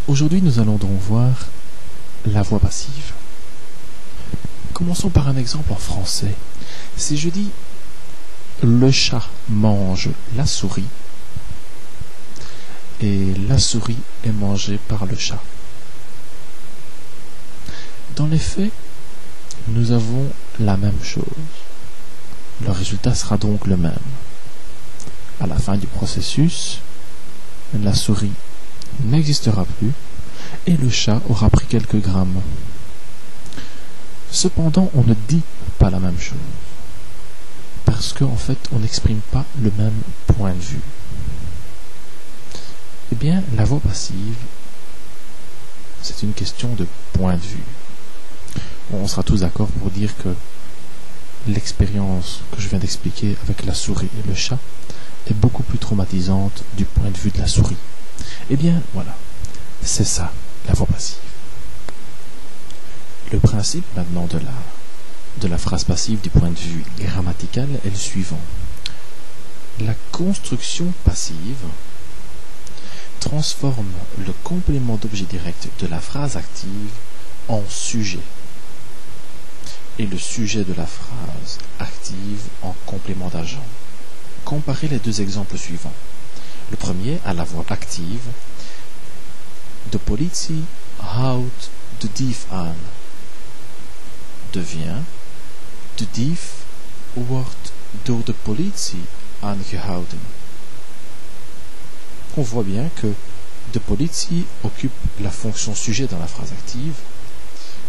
Aujourd'hui, nous allons donc voir la voix passive. Commençons par un exemple en français. Si je dis « le chat mange la souris » et « la souris est mangée par le chat ». Dans les faits, nous avons la même chose. Le résultat sera donc le même. À la fin du processus, la souris n'existera plus et le chat aura pris quelques grammes. Cependant, on ne dit pas la même chose parce qu'en fait, on n'exprime pas le même point de vue. Eh bien, la voix passive, c'est une question de point de vue. On sera tous d'accord pour dire que l'expérience que je viens d'expliquer avec la souris et le chat est beaucoup plus traumatisante du point de vue de la souris. Eh bien, voilà, c'est ça, la voix passive. Le principe maintenant de la phrase passive du point de vue grammatical est le suivant. La construction passive transforme le complément d'objet direct de la phrase active en sujet et le sujet de la phrase active en complément d'agent. Comparez les deux exemples suivants. Le premier, à la voix active, de politie houdt de dief aan, devient de dief wordt door de politie aangehouden. On voit bien que de politie occupe la fonction sujet dans la phrase active.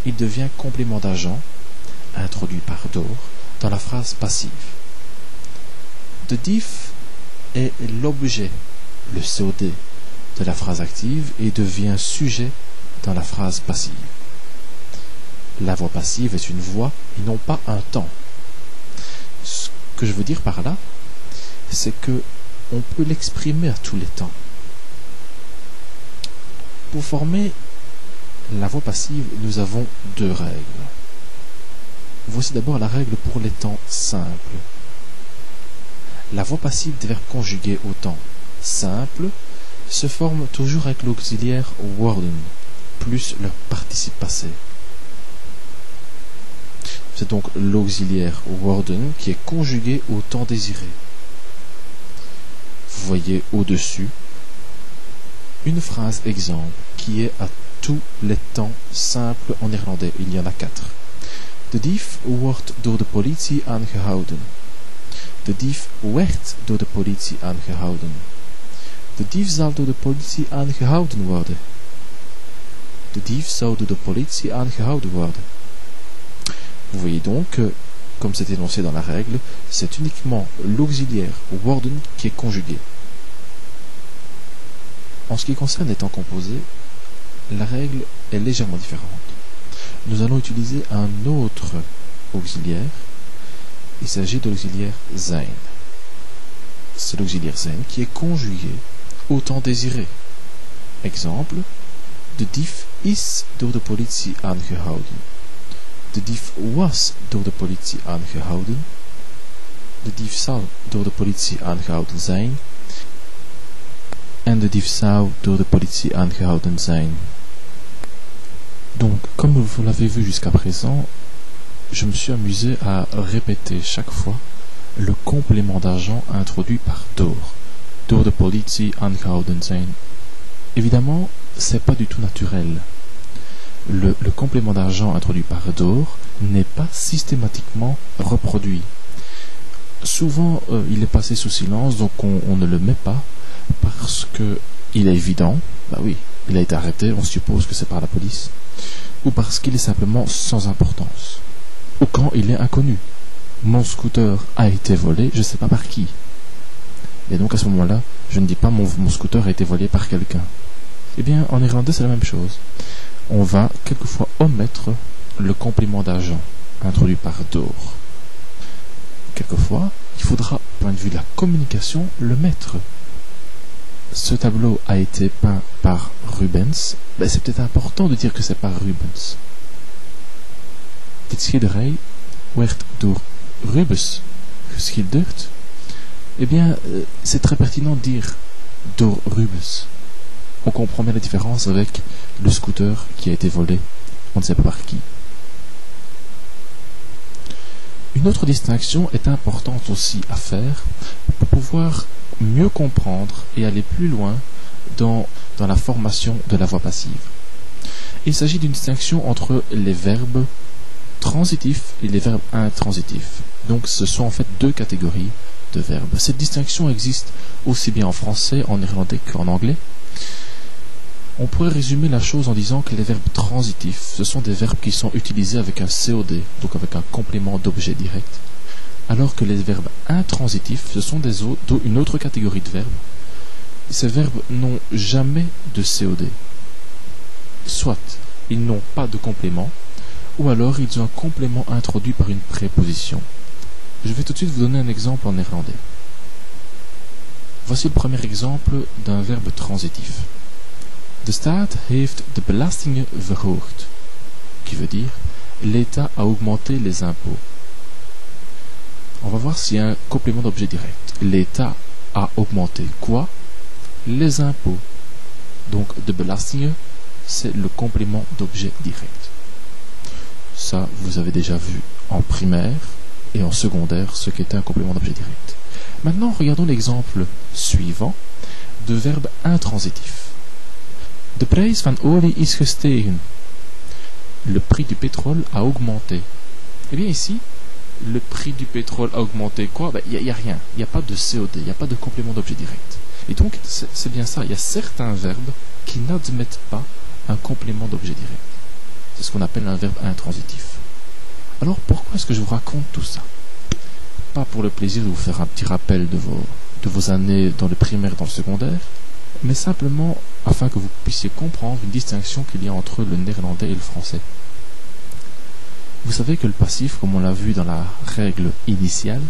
Il devient complément d'agent, introduit par door, dans la phrase passive. De dief est l'objet, le COD, de la phrase active et devient sujet dans la phrase passive. La voix passive est une voix et non pas un temps. Ce que je veux dire par là, c'est que on peut l'exprimer à tous les temps. Pour former la voix passive, nous avons deux règles. Voici d'abord la règle pour les temps simples. La voix passive des verbes conjugués au temps simple se forme toujours avec l'auxiliaire worden plus le participe passé. C'est donc l'auxiliaire worden qui est conjugué au temps désiré. Vous voyez au-dessus une phrase exemple qui est à tous les temps simples en néerlandais. Il y en a 4. De dief wordt door de politie aangehouden. De dief werd door de politie aangehouden. De dief zal door de politie aangehouden worden. De dief zou door de politie aangehouden worden. Vous voyez donc que, comme c'est énoncé dans la règle, c'est uniquement l'auxiliaire worden qui est conjugué. En ce qui concerne les temps composés, la règle est légèrement différente. Nous allons utiliser un autre auxiliaire. Il s'agit de l'auxiliaire zijn. C'est l'auxiliaire zijn qui est conjugué au temps désiré. Exemple, de dief is door de politie aangehouden. De dief was door de politie aangehouden. De dief zal door de politie aangehouden zijn. En de dief zou door de politie aangehouden zijn. Donc, comme vous l'avez vu jusqu'à présent, je me suis amusé à répéter chaque fois le complément d'agent introduit par door. Door de politie aangehouden zijn. Évidemment, c'est pas du tout naturel. Le complément d'agent introduit par door n'est pas systématiquement reproduit. Souvent, il est passé sous silence, donc on ne le met pas parce que il est évident. Bah oui, il a été arrêté, on suppose que c'est par la police. Ou parce qu'il est simplement sans importance. Ou quand il est inconnu. Mon scooter a été volé, je ne sais pas par qui. Et donc à ce moment-là, je ne dis pas mon scooter a été volé par quelqu'un. Eh bien, en néerlandais, c'est la même chose. On va quelquefois omettre le complément d'agent introduit par door. Quelquefois, il faudra, point de vue de la communication, le mettre. Ce tableau a été peint par Rubens. Ben, c'est peut-être important de dire que c'est par Rubens. Dit schilderij werd door Rubens geschilderd. Eh bien, c'est très pertinent de dire door Rubens. On comprend bien la différence avec le scooter qui a été volé, on ne sait pas par qui. Une autre distinction est importante aussi à faire pour pouvoir mieux comprendre et aller plus loin dans la formation de la voix passive. Il s'agit d'une distinction entre les verbes transitifs et les verbes intransitifs. Donc ce sont en fait deux catégories de verbes. Cette distinction existe aussi bien en français, en néerlandais qu'en anglais. On pourrait résumer la chose en disant que les verbes transitifs, ce sont des verbes qui sont utilisés avec un COD, donc avec un complément d'objet direct, alors que les verbes intransitifs, ce sont une autre catégorie de verbes. Ces verbes n'ont jamais de COD. Soit ils n'ont pas de complément, ou alors ils ont un complément introduit par une préposition. Je vais tout de suite vous donner un exemple en néerlandais. Voici le premier exemple d'un verbe transitif. De staat heeft de belastingen verhoogd, qui veut dire l'État a augmenté les impôts. On va voir s'il y a un complément d'objet direct. L'État a augmenté quoi? Les impôts. Donc de belastingen, c'est le complément d'objet direct. Ça, vous avez déjà vu en primaire et en secondaire ce qu'était un complément d'objet direct. Maintenant, regardons l'exemple suivant de verbe intransitif. De prijs van olie is gestegen. Le prix du pétrole a augmenté. Eh bien ici, le prix du pétrole a augmenté quoi? Il n'y a rien, il n'y a pas de COD, il n'y a pas de complément d'objet direct. Et donc, c'est bien ça, il y a certains verbes qui n'admettent pas un complément d'objet direct. C'est ce qu'on appelle un verbe intransitif. Alors, pourquoi est-ce que je vous raconte tout ça? Pas pour le plaisir de vous faire un petit rappel de vos années dans le primaire et dans le secondaire, mais simplement afin que vous puissiez comprendre une distinction qu'il y a entre le néerlandais et le français. Vous savez que le passif, comme on l'a vu dans la règle initiale,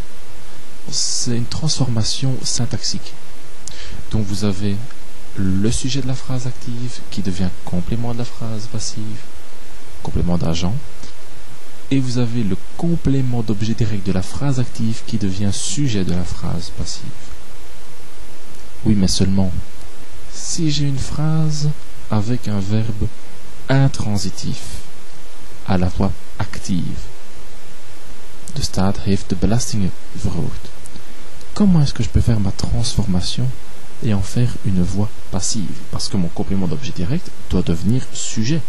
c'est une transformation syntaxique. Donc vous avez le sujet de la phrase active qui devient complément de la phrase passive, complément d'agent, et vous avez le complément d'objet direct de la phrase active qui devient sujet de la phrase passive. Oui, mais seulement si j'ai une phrase avec un verbe intransitif à la voix active. De staat heeft de belastingen verhoogd. Comment est-ce que je peux faire ma transformation et en faire une voix passive? Parce que mon complément d'objet direct doit devenir sujet.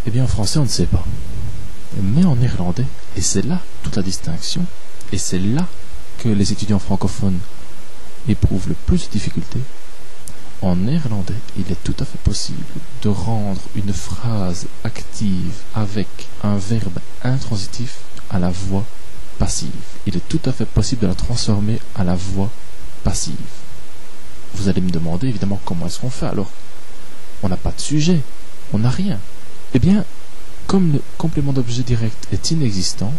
Eh bien, en français, on ne sait pas. Mais en néerlandais, et c'est là toute la distinction, et c'est là que les étudiants francophones éprouvent le plus de difficultés, en néerlandais, il est tout à fait possible de rendre une phrase active avec un verbe intransitif à la voix passive. Il est tout à fait possible de la transformer à la voix passive. Vous allez me demander évidemment comment est-ce qu'on fait. Alors, on n'a pas de sujet, on n'a rien. Eh bien, comme le complément d'objet direct est inexistant,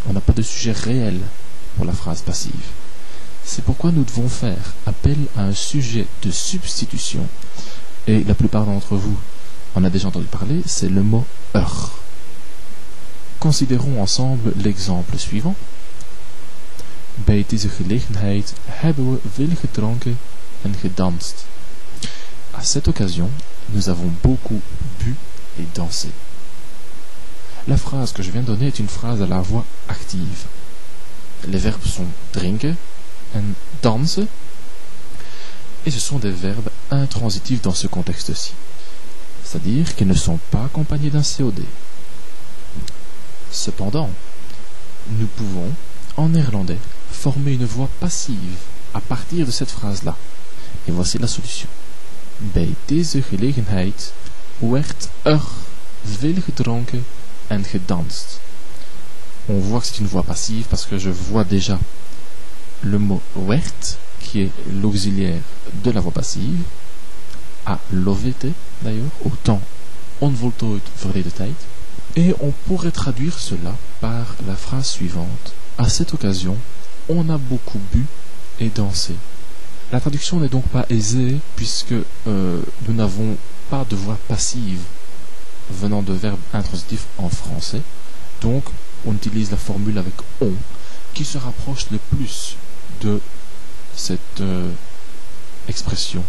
on n'a pas de sujet réel pour la phrase passive. C'est pourquoi nous devons faire appel à un sujet de substitution. Et la plupart d'entre vous en a déjà entendu parler, c'est le mot er. Considérons ensemble l'exemple suivant. Bij deze gelegenheid hebben we veel gedronken en gedanst. À cette occasion, nous avons beaucoup bu et dansé. La phrase que je viens de donner est une phrase à la voix active. Les verbes sont drinken en dansen, et ce sont des verbes intransitifs dans ce contexte-ci, c'est-à-dire qu'ils ne sont pas accompagnés d'un COD. Cependant, nous pouvons, en néerlandais, former une voix passive à partir de cette phrase-là. Et voici la solution. Bij deze gelegenheid werd veel gedronken en gedanst. On voit que c'est une voix passive parce que je vois déjà le mot werd, qui est l'auxiliaire de la voix passive, à l'OVT d'ailleurs, au temps onvoltooid verleden tijd. Et on pourrait traduire cela par la phrase suivante. À cette occasion, on a beaucoup bu et dansé. La traduction n'est donc pas aisée puisque nous n'avons pas de voix passive venant de verbes intransitifs en français. Donc, on utilise la formule avec on qui se rapproche le plus de cette expression